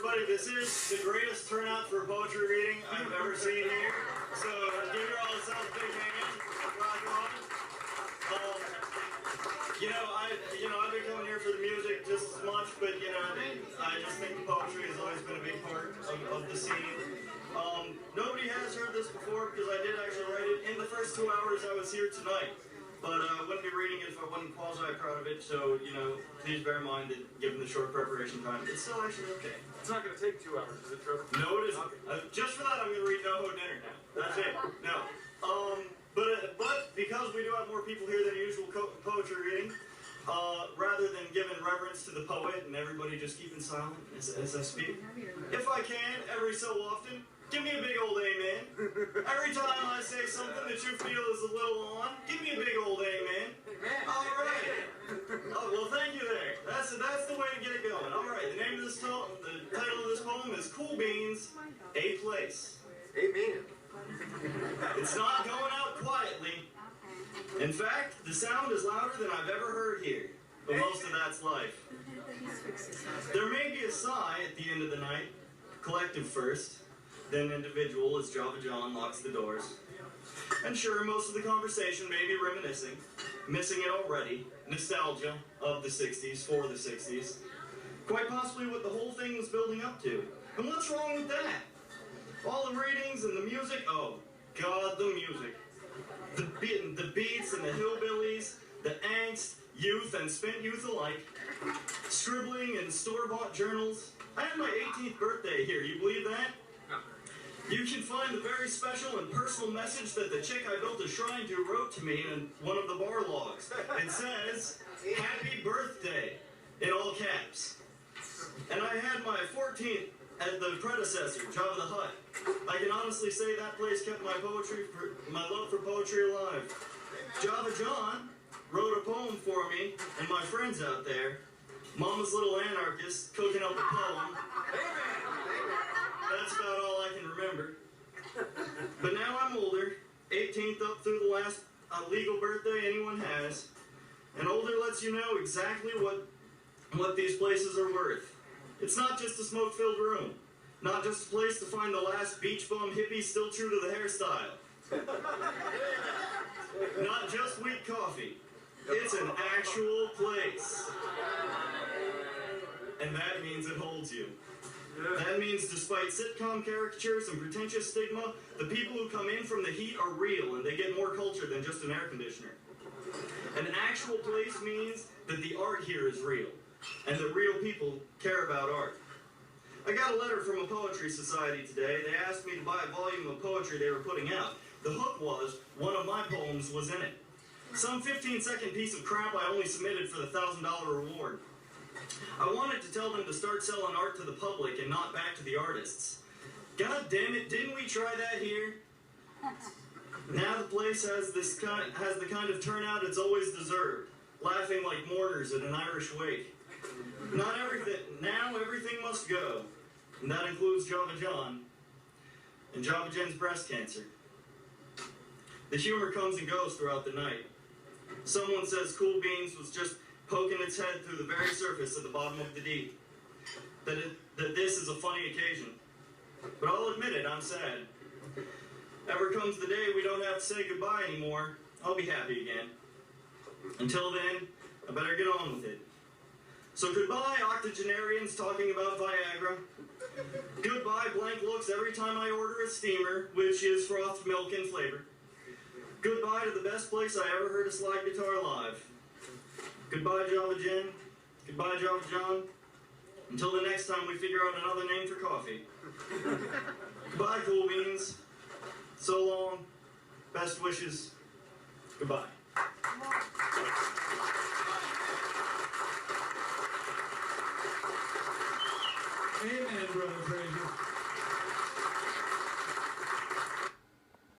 everybody. This is the greatest turnout for a poetry reading I've ever seen here. So give your all yourselves a big hand. Rock on. I've been coming here for the music just as much, but I just think the poetry has always been a big part of the scene. Nobody has heard this before because I did actually write it in the first 2 hours I was here tonight. But I wouldn't be reading it if I wasn't quasi-proud of it, so, please bear in mind that given the short preparation time, it's still actually okay. It's not going to take 2 hours, is it, Trevor? No, it isn't. Just for that, I'm going to read No Ho Dinner now. That's it. No. But because we do have more people here than usual poetry reading, rather than giving reverence to the poet and everybody just keeping silent as I speak, if I can, every so often, give me a big old amen. Every time I say something that you feel is a little on, give me a big old amen. All right. Oh, well, thank you there. That's the way to get it going. All right. The title of this poem is Kool Beanz, A Place. Amen. It's not going out quietly. In fact, the sound is louder than I've ever heard here. But most of that's life. There may be a sigh at the end of the night, collective first, then individual as Java John locks the doors. And sure, most of the conversation may be reminiscing, missing it already, nostalgia of the 60s, for the 60s. Quite possibly what the whole thing was building up to. And what's wrong with that? All the readings and the music, oh, God, the music. The beats and the hillbillies, the angst, youth and spent youth alike, scribbling in store-bought journals. I had my 18th birthday here, you believe that? You can find the very special and personal message that the chick I built a shrine to wrote to me in one of the bar logs. It says, "Happy birthday," in all caps. And I had my 14th at the predecessor, Java the Hutt. I can honestly say that place kept my love for poetry alive. Java John wrote a poem for me and my friends out there. Momma's little anarchist cooking up a poem. That's about all I can remember. But now I'm older, 18th up through the last legal birthday anyone has. And older lets you know exactly what these places are worth. It's not just a smoke-filled room. Not just a place to find the last beach bum hippie still true to the hairstyle. Not just weak coffee. It's an actual place. And that means it holds you. That means despite sitcom caricatures and pretentious stigma, the people who come in from the heat are real and they get more culture than just an air conditioner. An actual place means that the art here is real and that real people care about art. I got a letter from a poetry society today. They asked me to buy a volume of poetry they were putting out. The hook was, one of my poems was in it. Some 15-second piece of crap I only submitted for the $1,000 reward. I wanted to tell them to start selling art to the public and not back to the artists. God damn it, didn't we try that here? Now the place has the kind of turnout it's always deserved, laughing like mourners at an Irish wake. Now everything must go, and that includes Java John and Java Jen's breast cancer. The humor comes and goes throughout the night. Someone says Kool Beanz was just poking its head through the very surface at the bottom of the deep. That this is a funny occasion. But I'll admit it, I'm sad. Ever comes the day we don't have to say goodbye anymore, I'll be happy again. Until then, I better get on with it. So goodbye, octogenarians talking about Viagra. Goodbye, blank looks every time I order a steamer, which is frothed milk in flavor. Goodbye to the best place I ever heard a slide guitar live. Goodbye, Java Jen. Goodbye, Java John. Until the next time we figure out another name for coffee. Goodbye, Kool Beanz. So long. Best wishes. Goodbye. Amen, Brother Fraser.